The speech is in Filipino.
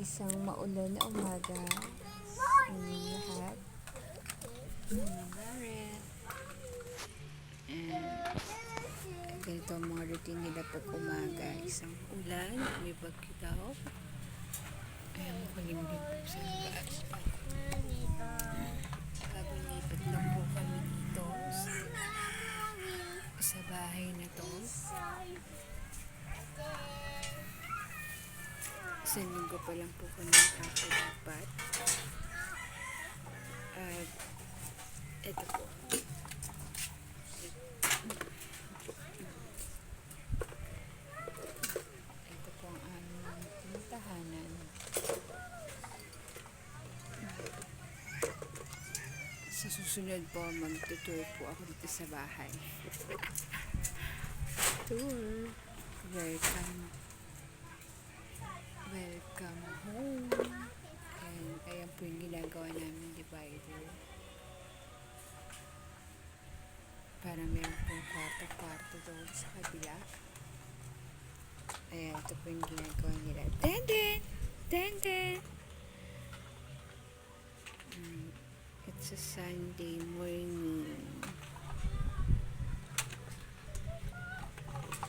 Isang maulan na umaga sa inyong lahat. Barret. And ganito ang mga routine nila pag umaga. Isang ulan, may bagyo daw. Ayan, makulimlim po sa labas. Bagong lipat lang po kami dito sa bahay na to. Isang linggo pa lang po kami nakakalipat. At ito po. Ito po ang aming tahanan. Sa susunod po, mag-tour po ako dito sa bahay. Tour. Welcome home. And ayan po yung ginagawa namin divider. Para meron pong kwarto-kwarto doon sa kabila. Ayan, ito po yung ginagawa nila. Tenden! Tenden! It's a Sunday morning.